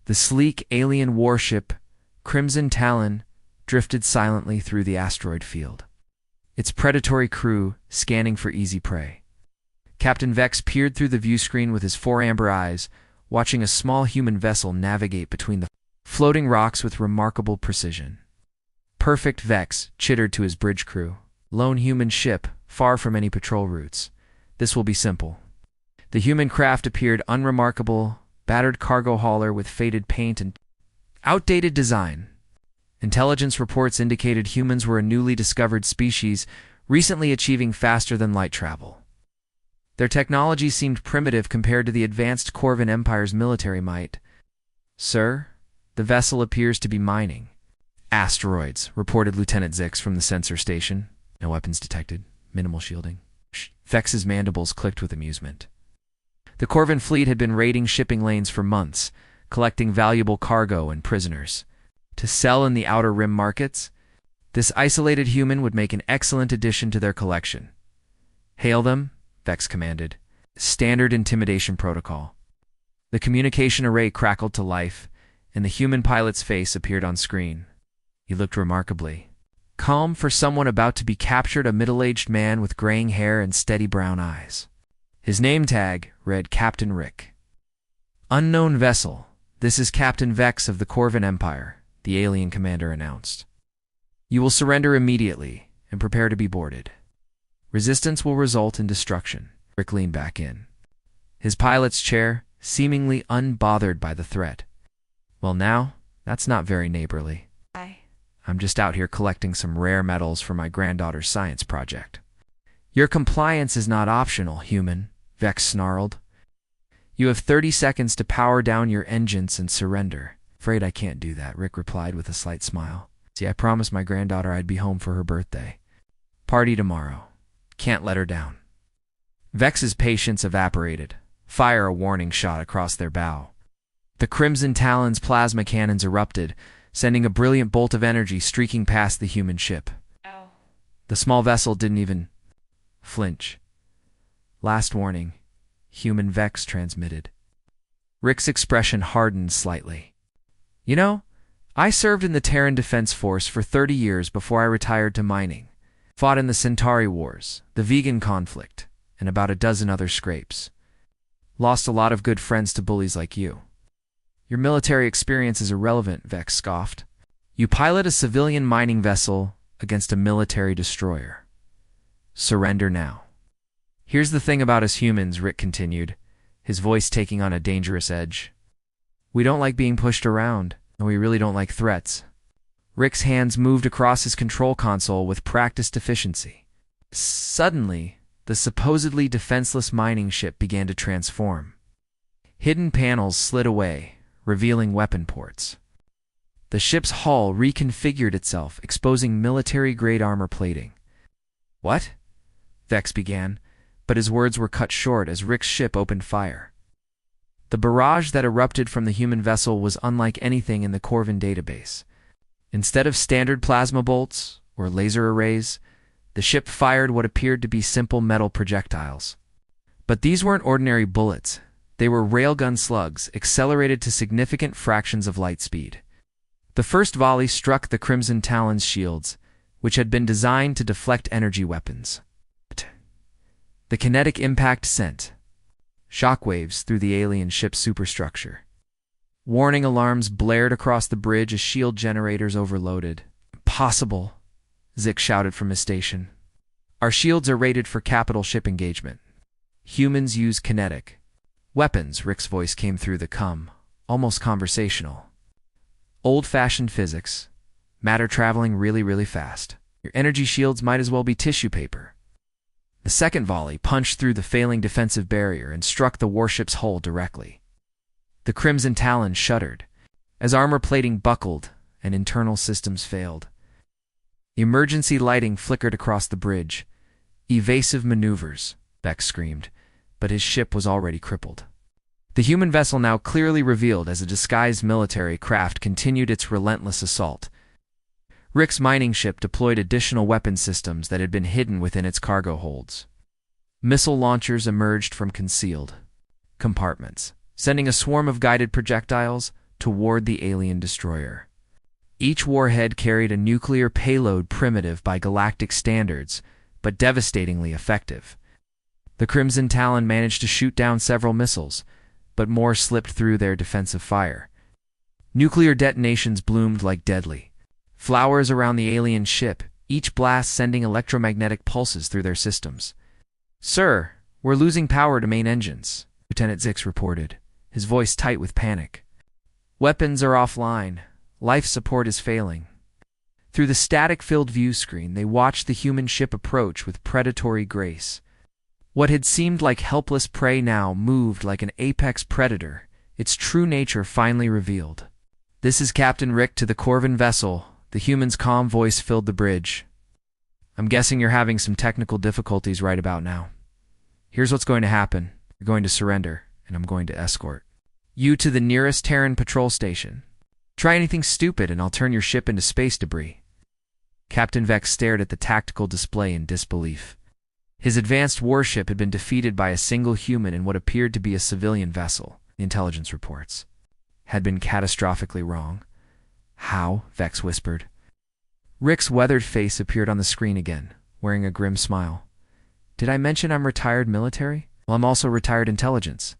The sleek alien warship, Crimson Talon, drifted silently through the asteroid field, its predatory crew scanning for easy prey. Captain Vex peered through the viewscreen with his 4 amber eyes, watching a small human vessel navigate between the floating rocks with remarkable precision. Perfect, Vex chittered to his bridge crew. Lone human ship, far from any patrol routes. This will be simple. The human craft appeared unremarkable, battered cargo hauler with faded paint and outdated design. Intelligence reports indicated humans were a newly discovered species, recently achieving faster-than-light travel. Their technology seemed primitive compared to the advanced Corvin Empire's military might. "Sir, the vessel appears to be mining asteroids," reported Lieutenant Zix from the sensor station. "No weapons detected. Minimal shielding." Vex's mandibles clicked with amusement. The Corvin fleet had been raiding shipping lanes for months, collecting valuable cargo and prisoners. To sell in the Outer Rim markets, this isolated human would make an excellent addition to their collection. "Hail them," Vex commanded. Standard intimidation protocol. The communication array crackled to life, and the human pilot's face appeared on screen. He looked remarkably calm for someone about to be captured, a middle-aged man with graying hair and steady brown eyes. His name tag read Captain Rick. "Unknown vessel. This is Captain Vex of the Corvin Empire," the alien commander announced. "You will surrender immediately and prepare to be boarded. Resistance will result in destruction." Rick leaned back in his pilot's chair, seemingly unbothered by the threat. "Well now, that's not very neighborly. I'm just out here collecting some rare metals for my granddaughter's science project." "Your compliance is not optional, human," Vex snarled. "You have 30 seconds to power down your engines and surrender." "Afraid I can't do that," Rick replied with a slight smile. "See, I promised my granddaughter I'd be home for her birthday. Party tomorrow. Can't let her down." Vex's patience evaporated. Fire a warning shot across their bow. The Crimson Talon's plasma cannons erupted, sending a brilliant bolt of energy streaking past the human ship. Ow. The small vessel didn't even flinch. "Last warning," human Vex transmitted. Rick's expression hardened slightly. "You know, I served in the Terran Defense Force for 30 years before I retired to mining. Fought in the Centauri Wars, the Vegan Conflict, and about a dozen other scrapes. Lost a lot of good friends to bullies like you." "Your military experience is irrelevant," Vex scoffed. "You pilot a civilian mining vessel against a military destroyer. Surrender now." "Here's the thing about us humans," Rick continued, his voice taking on a dangerous edge. "We don't like being pushed around, and we really don't like threats." Rick's hands moved across his control console with practiced efficiency. Suddenly, the supposedly defenseless mining ship began to transform. Hidden panels slid away, revealing weapon ports. The ship's hull reconfigured itself, exposing military-grade armor plating. "What?" Vex began, but his words were cut short as Rick's ship opened fire. The barrage that erupted from the human vessel was unlike anything in the Corvin database. Instead of standard plasma bolts or laser arrays, the ship fired what appeared to be simple metal projectiles. But these weren't ordinary bullets. They were railgun slugs, accelerated to significant fractions of light speed. The first volley struck the Crimson Talon's shields, which had been designed to deflect energy weapons. The kinetic impact sent shockwaves through the alien ship's superstructure. Warning alarms blared across the bridge as shield generators overloaded. "Impossible," Zix shouted from his station. "Our shields are rated for capital ship engagement. Humans use kinetic weapons." Rick's voice came through the cum, almost conversational. "Old-fashioned physics. Matter traveling really, really fast. Your energy shields might as well be tissue paper." The second volley punched through the failing defensive barrier and struck the warship's hull directly. The Crimson Talon shuddered as armor plating buckled and internal systems failed. Emergency lighting flickered across the bridge. "Evasive maneuvers," Vex screamed, but his ship was already crippled. The human vessel, now clearly revealed as a disguised military craft, continued its relentless assault. Rick's mining ship deployed additional weapon systems that had been hidden within its cargo holds. Missile launchers emerged from concealed compartments, sending a swarm of guided projectiles toward the alien destroyer. Each warhead carried a nuclear payload primitive by galactic standards, but devastatingly effective. The Crimson Talon managed to shoot down several missiles, but more slipped through their defensive fire. Nuclear detonations bloomed like deadly flowers around the alien ship, each blast sending electromagnetic pulses through their systems. "Sir, we're losing power to main engines," Lieutenant Zix reported, his voice tight with panic. "Weapons are offline. Life support is failing." Through the static-filled view screen, they watched the human ship approach with predatory grace. What had seemed like helpless prey now moved like an apex predator, its true nature finally revealed. "This is Captain Rick to the Corvin vessel." The human's calm voice filled the bridge. "I'm guessing you're having some technical difficulties right about now. Here's what's going to happen. You're going to surrender, and I'm going to escort you to the nearest Terran patrol station. Try anything stupid, and I'll turn your ship into space debris." Captain Vex stared at the tactical display in disbelief. His advanced warship had been defeated by a single human in what appeared to be a civilian vessel, the intelligence reports had been catastrophically wrong. "How?" Vex whispered. Rick's weathered face appeared on the screen again, wearing a grim smile. "Did I mention I'm retired military? Well, I'm also retired intelligence.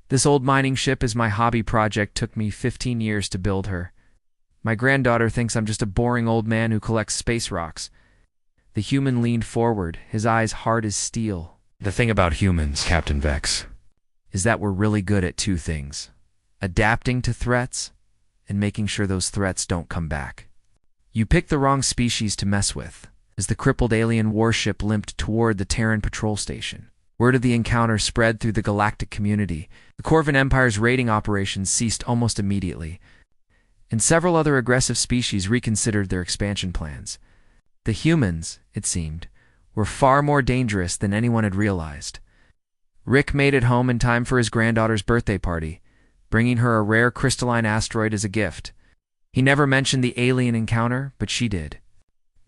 This old mining ship is my hobby project. Took me 15 years to build her. My granddaughter thinks I'm just a boring old man who collects space rocks." The human leaned forward, his eyes hard as steel. "The thing about humans, Captain Vex, is that we're really good at two things: adapting to threats and making sure those threats don't come back. You picked the wrong species to mess with." As the crippled alien warship limped toward the Terran patrol station, word of the encounter spread through the galactic community. The Corvin Empire's raiding operations ceased almost immediately, and several other aggressive species reconsidered their expansion plans. The humans, it seemed, were far more dangerous than anyone had realized. Rick made it home in time for his granddaughter's birthday party, bringing her a rare crystalline asteroid as a gift. He never mentioned the alien encounter, but she did.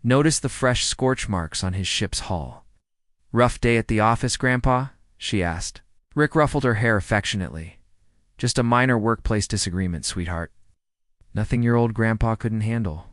"Notice the fresh scorch marks on his ship's hull." "Rough day at the office, Grandpa?" she asked. Rick ruffled her hair affectionately. "Just a minor workplace disagreement, sweetheart. Nothing your old grandpa couldn't handle."